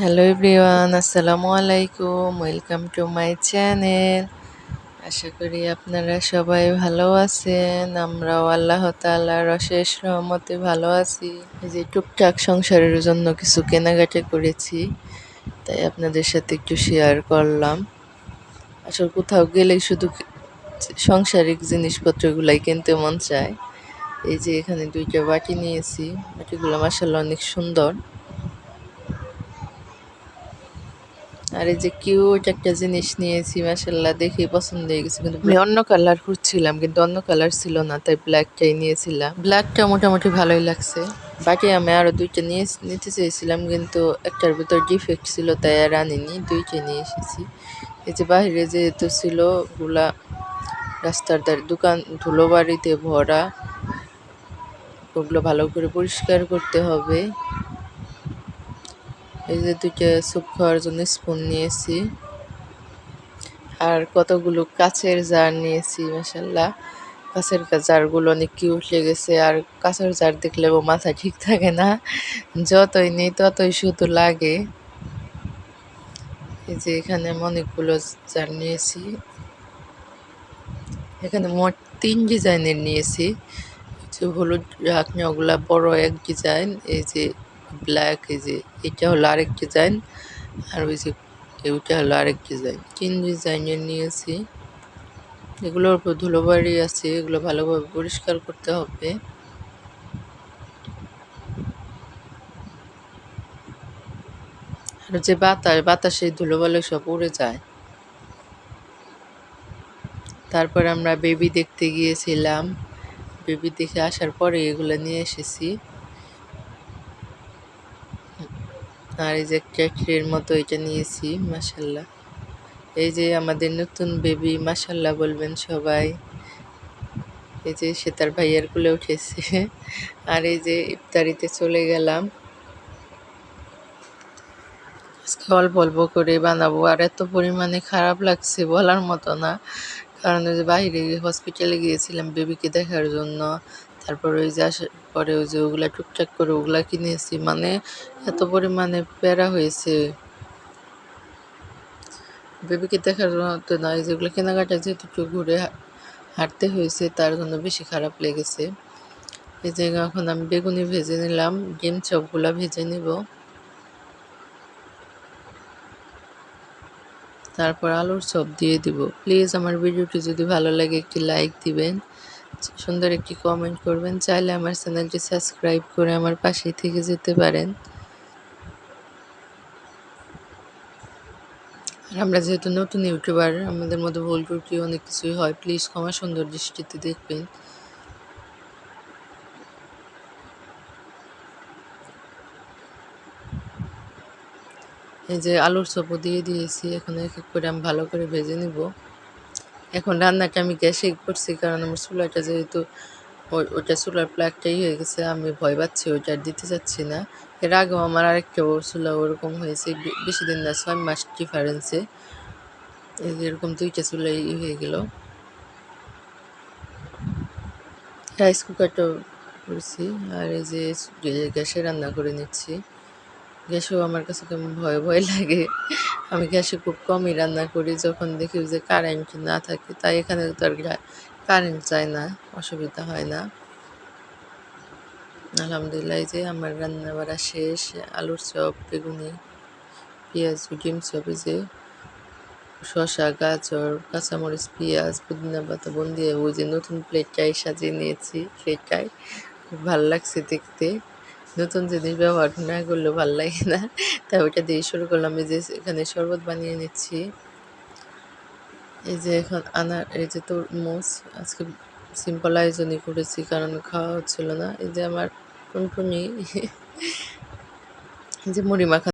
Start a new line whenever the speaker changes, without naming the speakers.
Hello everyone, আসসালামু আলাইকুম। Welcome to my channel. আশা করি আপনারা সবাই ভালো আছেন। আমরাও আল্লাহ তাআলার অশেষ রহমতে ভালো আছি। এই যে টুকটাক সংসারের জন্য কিছু কেনাকাটা করেছি, তাই আপনাদের সাথে একটু শেয়ার করলাম। আসলে কোথাও গেলেই শুধু সাংসারিক জিনিসপত্রগুলাই কিনতে মন চায়। এই যে এখানে 2টা বাটি নিয়েছি, বাটিগুলো মাশাআল্লাহ অনেক সুন্দর। আর এই যে কিউট একটা জিনিস নিয়েছি, মাশাআল্লাহ দেখেই পছন্দ হয়ে গেছে। কিন্তু আমি অন্য কালার খুঁজছিলাম, কিন্তু অন্য কালার ছিল না, তাই ব্ল্যাকটাই নিয়েছিলাম। ব্ল্যাকটা মোটামুটি ভালোই লাগছে। বাকি আমি আরো 2টা নিতে চেয়েছিলাম, কিন্তু একটার ভিতর ডিফেক্ট ছিল, তাই আর আনিনি। 2টা নিয়ে এসেছি। এই যে বাইরে যেহেতু ছিল গুলা রাস্তার ধারে দোকান, ধুলোবাড়িতে ভরা, ওগুলো ভালো করে পরিষ্কার করতে হবে। এই যে 2টা স্যুপ খাওয়ার জন্য স্পুন নিয়েছি, আর কতগুলো কাচের জার নিয়েছি। মাশাআল্লাহ কাচের জারগুলো অনেক কিউট লেগেছে। আর কাচের জার দেখলে ও মাথা ঠিক থাকে না, যতই নেই ততই শুধু লাগে। এই যে এখানে আমি অনেকগুলো জার নিয়েছি। এখানে মোট 3 ডিজাইনের নিয়েছি। যে হলুদ ঢাকনা, ওগুলা বড় এক ডিজাইন। এই যে ব্ল্যাক, এই যে এটা হলো আরেক ডিজাইন, আর ওই যে ওইটা হলো আরেক ডিজাইন। 3 ডিজাইনের নিয়েছি। এগুলোর উপর ধুলোবাড়ি আছে, এগুলো ভালোভাবে পরিষ্কার করতে হবে। আর যে বাতাসে ধুলোবালি সব উড়ে যায়। তারপর আমরা বেবি দেখতে গিয়েছিলাম। বেবি দেখে আসার পরে এগুলো নিয়ে এসেছি। আর এই যে ক্যাটরির মতো এটা নিয়েছি, মাশাআল্লাহ। এই যে আমাদের নতুন বেবি, মাশাআল্লাহ বলবেন সবাই। এই যে সে তার ভাইয়ার কোলে উঠেছে। আর এই যে ইফতারিতে চলে গেলাম। আজকে অল্প অল্প করে বানাবো, আর এত পরিমাণে খারাপ লাগছে বলার মতো না। কারণ ওই যে বাইরে হসপিটালে গিয়েছিলাম বেবিকে দেখার জন্য। তারপর ওই যে আসার পরে ওই যে ওগুলা টুকটাক করে ওগুলা কিনেছি, মানে এত পরিমাণে প্যারা হয়েছে বেবিকে দেখার জন্য। তো নয়, যেগুলো কেনাকাটা যেহেতু একটু ঘুরে হাঁটতে হয়েছে, তার জন্য বেশি খারাপ লেগেছে। এই যে এখন আমি বেগুনি ভেজে নিলাম, ডিম চপগুলা ভেজে নিব। তারপর আলুর চপ দিয়ে দিব। প্লিজ আমার ভিডিওটি যদি ভালো লাগে একটি লাইক দিবেন, সুন্দর একটি কমেন্ট করবেন। চাইলে আমার চ্যানেলটি সাবস্ক্রাইব করে আমার পাশেই থেকে যেতে পারেন। আর আমরা যেহেতু নতুন ইউটিউবার, আমাদের মধ্যে ভুল ত্রুটি অনেক কিছুই হয়, প্লিজ ক্ষমা সুন্দর দৃষ্টিতে দেখবেন। এই যে আলুর চপও দিয়ে দিয়েছি, এখন এক এক করে আমি ভালো করে ভেজে নিব। এখন রান্নাটা আমি গ্যাসে করছি, কারণ আমার চুলাটা যেহেতু ওইটা চুলার প্লাগটাই হয়ে গেছে, আমি ভয় পাচ্ছি, ওইটা আর দিতে চাচ্ছি না। এর আগেও আমার আরেকটা চুলা ওরকম হয়েছে, বেশি দিন না, 6 মাস ডিফারেন্সে। এই যে এরকম 2টা চুলাই হয়ে গেল। রাইস কুকারটাও করেছি, আর এই যে গ্যাসে রান্না করে নিচ্ছি। গ্যাসেও আমার কাছে কেমন ভয় ভয় লাগে। আমি গ্যাসে খুব কমই রান্না করি, যখন দেখি যে কারেন্ট না থাকে। তাই এখানে তো আর কারেন্ট যায় না, অসুবিধা হয় না। আলহামদুলিল্লাহ, এই যে আমার রান্না বাড়া শেষ। আলুর চপ, বেগুনি, পেঁয়াজ, ডিম চপ, এই যে শসা, গাজর, কাঁচামরিচ, পেঁয়াজ, পুদিনা পাতা বন দিয়ে ওই যে নতুন প্লেটটাই সাজিয়ে নিয়েছি। প্লেটটাই খুব ভালো লাগছে দেখতে। নতুন জিনিস ব্যবহার না করলেও ভালো লাগে না, তাই ওইটা দিয়ে শুরু করলাম। এই যে এখানে শরবত বানিয়ে নিচ্ছি। এই যে এখন এই যে তরমুজ, আজকে সিম্পল আয়োজনই করেছি, কারণ খাওয়া হচ্ছিল না। এই যে আমার টুনটুনি, এই যে মুড়ি মাখা